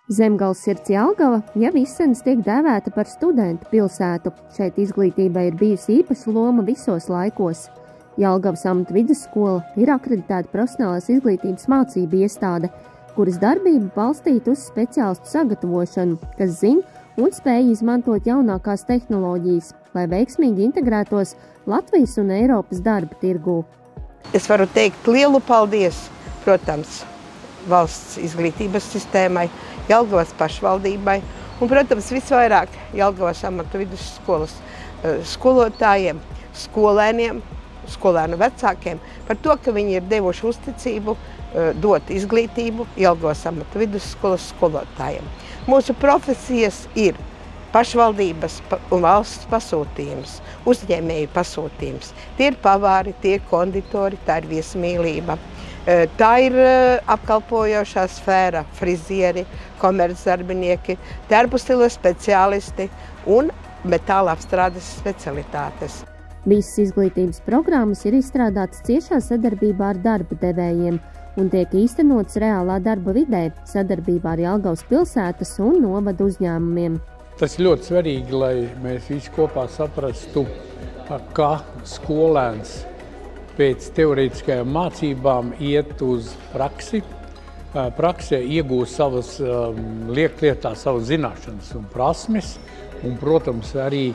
Zemgales sirds Jelgava jau izsenis tiek dēvēta par studentu pilsētu. Šeit izglītībai ir bijusi īpaša loma visos laikos. Jelgavas amata vidusskola ir akreditēta profesionālās izglītības mācību iestāde, kuras darbība balstīta uz speciālistu sagatavošanu, kas zina un spēj izmantot jaunākās tehnoloģijas, lai veiksmīgi integrētos Latvijas un Eiropas darba tirgū. Es varu teikt lielu paldies, protams, valsts izglītības sistēmai, Jelgavas pašvaldībai un, protams, visvairāk Jelgavas amata vidusskolas skolotājiem, skolēniem, skolēnu vecākiem par to, ka viņi ir devuši uzticību dot izglītību Jelgavas amata vidusskolas skolotājiem. Mūsu profesijas ir pašvaldības un valsts pasūtījums, uzņēmēju pasūtījums. Tie ir pavāri, tie ir konditori, tā ir viesmīlība. Tā ir apkalpojošā sfēra, frizieri, komercdarbinieki, tērpustila speciālisti un metāla apstrādes specialitātes. Visas izglītības programmas ir izstrādātas ciešā sadarbībā ar darba devējiem un tiek īstenotas reālā darba vidē, sadarbībā ar Jelgavas pilsētas un novada uzņēmumiem. Tas ir ļoti svarīgi, lai mēs visi kopā saprastu, ka skolēns pēc teorētiskajām mācībām iet uz praksi, praksē iegūst savas lieklietā, savas zināšanas un prasmes, un, protams, arī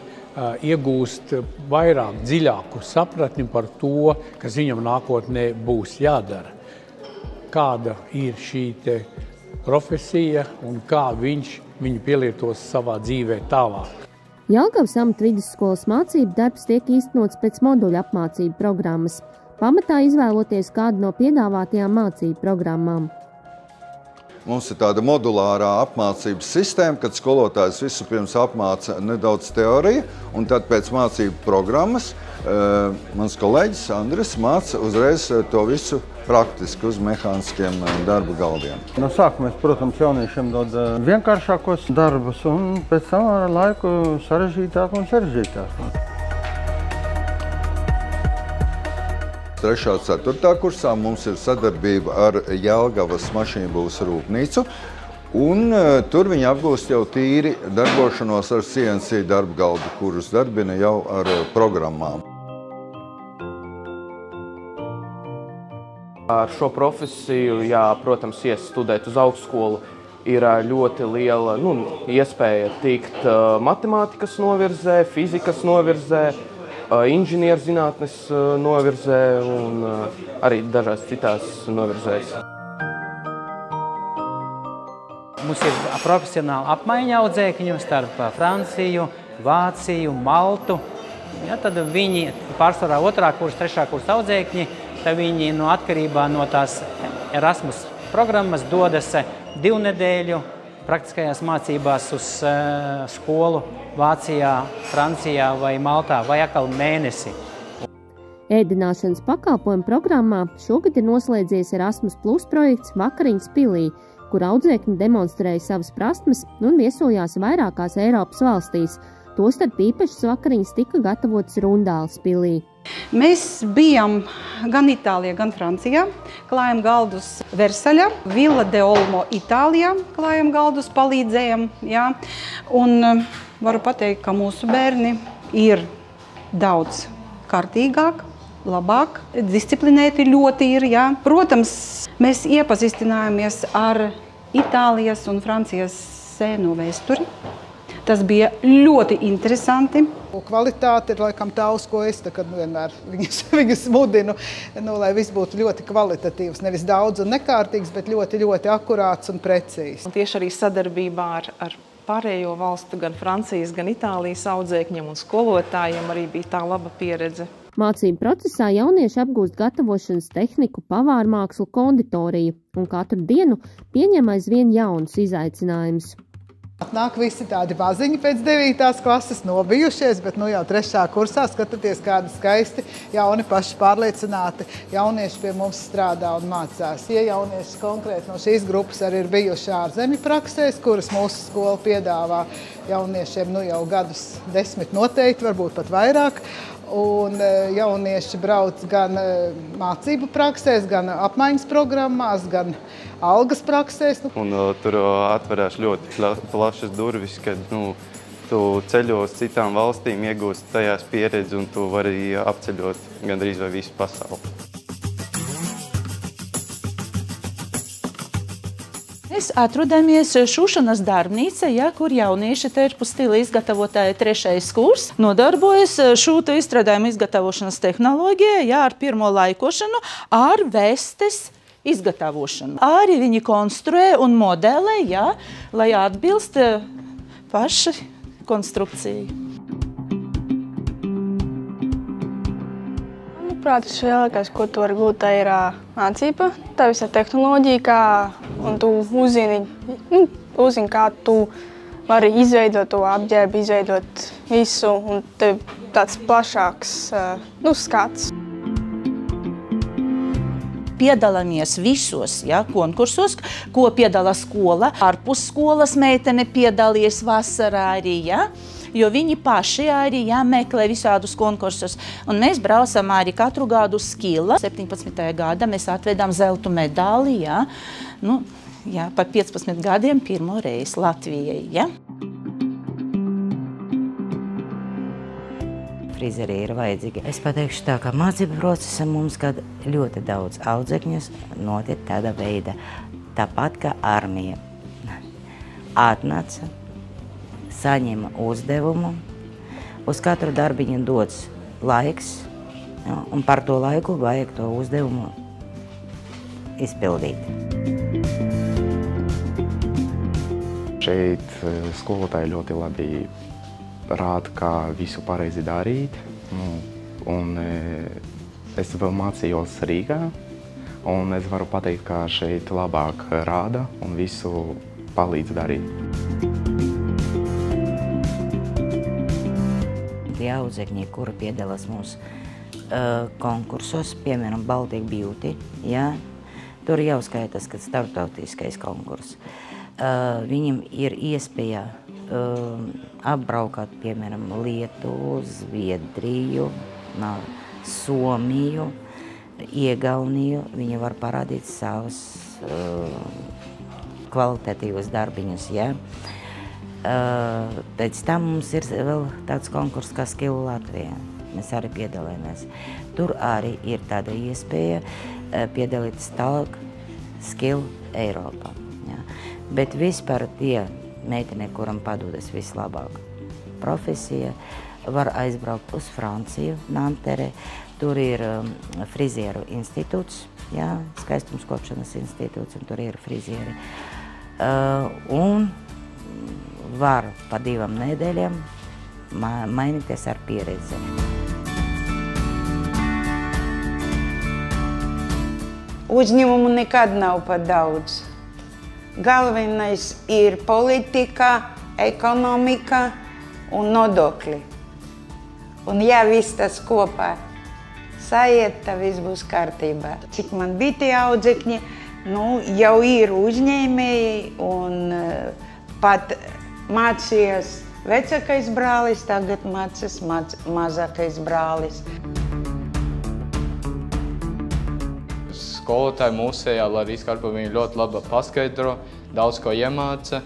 iegūst vairāk dziļāku sapratni par to, kas viņam nākotnē būs jādara. Kāda ir šī profesija un kā viņu pielietos savā dzīvē tālāk. Jelgavas amata vidusskolas mācību darbs tiek īstenots pēc moduļu apmācību programmas, pamatā izvēloties kādu no piedāvātajām mācību programmām. Mums ir tāda modulārā apmācības sistēma, kad skolotājs vispirms apmāca nedaudz teoriju, un tad pēc mācību programmas mans kolēģis Andris māca uzreiz to visu praktiski uz mehāniskiem darba galdiem. No sākuma mēs, protams, jauniešiem dod vienkāršākos darbus, un pēc tam ar laiku sarežģītāk un sarežģītāk. 3. un 4. kursā mums ir sadarbība ar Jelgavas mašīnbūves rūpnīcu, un tur viņi apgūst jau tīri darbošanos ar CNC darba galdu, kurus darbina jau ar programmām. Ar šo profesiju, protams, studēt uz augstskolu, ir ļoti liela iespēja tikt matemātikas novirzē, fizikas novirzē, inženierzinātnes novirzē un arī dažās citās novirzēs. Mums ir profesionāla apmaiņa audzēkņu starp Franciju, Vāciju, Maltu. Tad viņi pārsvarā 2. kursa, 3. kursa audzēkņi, tad viņi atkarībā no tās Erasmus programmas dodas 2 nedēļu praktiskajās mācībās uz skolu Vācijā, Francijā vai Maltā, vai atkal mēnesi. Ēdināšanas pakalpojumu programmā šogad ir noslēdzies Erasmus Plus projekts Vakariņas pilī, kur audzēkņi demonstrēja savas prasmes un viesojās vairākās Eiropas valstīs. Tostarp īpašas vakariņas tika gatavotas Rundāles pilī. Mēs bijām gan Itālijā, gan Francijā, klājām galdus Versaļā, Villa de Olmo Itālijā, klājām galdus, palīdzējām. Un varu pateikt, ka mūsu bērni ir daudz kārtīgāk, labāk, disciplinēti ļoti ir. Protams, mēs iepazīstinājāmies ar Itālijas un Francijas sēno vēsturi. Tas bija ļoti interesanti. Kvalitāte ir laikam tā, uz ko es vienmēr viņus mudinu, lai viss būtu ļoti kvalitatīvs, nevis daudz un nekārtīgs, bet ļoti, ļoti akurāts un precīzs. Un tieši arī sadarbībā ar pārējo valstu, gan Francijas, gan Itālijas audzēkņiem un skolotājiem arī bija tā laba pieredze. Mācību procesā jaunieši apgūst gatavošanas tehniku, pavārmākslu, konditoriju un katru dienu pieņem aizvien jaunus izaicinājumus. Nāk visi tādi maziņi pēc 9. klases nobijušies, bet jau 3. kursā skatoties kādi skaisti, jauni, paši pārliecināti jaunieši pie mums strādā un mācās. Jaunieši konkrēti no šīs grupas arī ir bijuši ārzemju praksēs, kuras mūsu skola piedāvā jauniešiem jau gadus 10 noteikti, varbūt pat vairāk. Un jaunieši brauc gan mācību praksēs, gan apmaiņas programmās, gan algas praksēs. Un tur atverās ļoti plašas durvis, kad tu ceļo uz citām valstīm, iegūst tajās pieredzi un tu vari apceļot gandrīz vai visu pasauli. Mēs atrodamies šūšanas darbnīca, kur jaunieši terpu stila izgatavotāja 3. kurs nodarbojas šūtu izstrādājumu izgatavošanas tehnoloģijā, ar pirmo laikošanu, ar vestes izgatavošanu. Arī viņi konstruē un modelē, lai atbilst paši konstrukcijai. Manuprāt, vislielākais, ko tu vari gūt, tā ir mācība, tā visa tehnoloģija, un tu uzzini, kā tu vari izveidot to apģērbu, izveidot visu, un tev tāds plašāks skats. Piedalāmies visos konkursos, ko piedala skola. Ārpus skolas meitene piedalījies vasarā arī, jo viņi paši arī meklē visādus konkursus. Un mēs braucam arī katru gadu Skila. 17. gada mēs atvedām zeltu medāli, pa 15 gadiem pirmo reizi Latvijai. Frizeri ir vajadzīgi. Es pateikšu tā, ka mācību procesa mums, kad ļoti daudz audzekņus notiek tāda veida. Tāpat kā armija atnāca, saņēma uzdevumu, uz katru darbiņu dots laiks, un par to laiku vajag to uzdevumu izpildīt. Šeit skolotāji ļoti labi rāda, kā visu pareizi darīt. Un es vēl mācījos Rīgā, un es varu pateikt, ka šeit labāk rāda un visu palīdz darīt. Tie audzekņi, kuri piedalās mūsu konkursos, piemēram, Baltic Beauty, tur jau skaitas, ka starptautiskais konkurss. Viņam ir iespēja apbraukāt, piemēram, Lietuvu, Zviedriju, Somiju, Iegauniju. Viņi var parādīt savus kvalitatīvus darbiņus. Pēc tam mums ir vēl tāds konkurss kā Skill Latvijā. Mēs arī piedalāmies. Tur arī ir tāda iespēja piedalīties tālāk Skill Eiropā. Bet vispār tie meitene, kuram padodas vislabāk profesija, var aizbraukt uz Franciju, Nantere. Tur ir frizieru institūts, skaistumskopšanas institūts, un tur ir frizieri. Un var pa 2 nedēļām mainīties ar pieredzi. Uzņēmumu nekad nav par daudz. Galvenais ir politika, ekonomika un nodokļi. Un ja viss tas kopā saiet, tad viss būs kārtībā. Cik man bija tie audzekņi, jau ir uzņēmēji un pat mācījās vecākais brālis, tagad mācās mazākais brālis. Skolotāji mūsējā, Larisa Karpova, viņa ļoti labi paskaidro, daudz ko iemāca,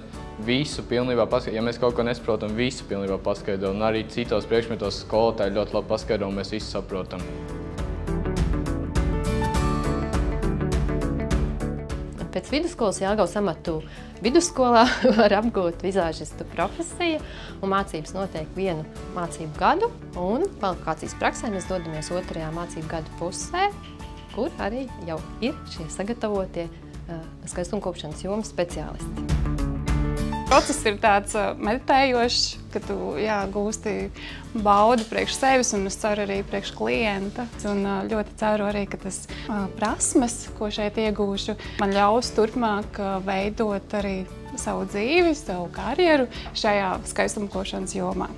visu pilnībā paskaidro. Ja mēs kaut ko nesaprotam, visu pilnībā paskaidro. Un arī citos priekšmetos skolotāji ļoti labi paskaidro, un mēs visu saprotam. Pēc vidusskolas Jelgavas amatu vidusskolā var apgūt vizāžistu profesiju, un mācības notiek 1 mācību gadu, un kvalifikācijas praksē mēs dodamies 2. mācību gadu pusē, kur arī jau ir šie sagatavotie skaistumkopšanas jomas speciālisti. Process ir tāds meditējošs, ka tu gūsti baudu priekš sevis un es ceru arī priekš klienta. Un ļoti ceru arī, ka tas prasmes, ko šeit iegūšu, man ļaus turpmāk veidot arī savu dzīvi, savu karjeru šajā skaistumkošanas jomā.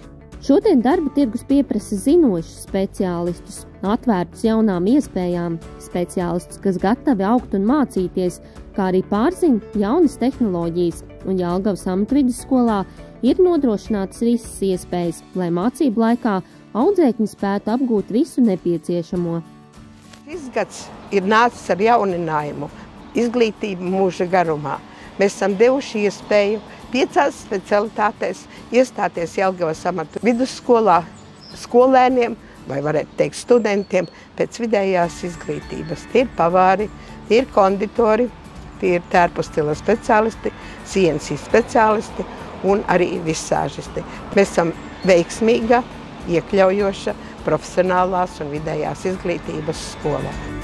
Šodien darba tirgus pieprasa zinošus speciālistus, atvērtus jaunām iespējām, speciālistus, kas gatavi augt un mācīties, kā arī pārzina jaunas tehnoloģijas, un Jelgavas amatu vidusskolā ir nodrošinātas visas iespējas, lai mācību laikā audzēkņi spētu apgūt visu nepieciešamo. Šis gads ir nācis ar jauninājumu izglītību mūža garumā. Mēs esam devuši iespēju 5 specialitātēs iestāties Jelgavas amatu vidusskolā skolēniem, vai varētu teikt studentiem, pēc vidējās izglītības. Tie ir pavāri, tie ir konditori, tie ir tērpustila speciālisti, CNC speciālisti un arī visāžisti. Mēs esam veiksmīga, iekļaujoša, profesionālās un vidējās izglītības skola.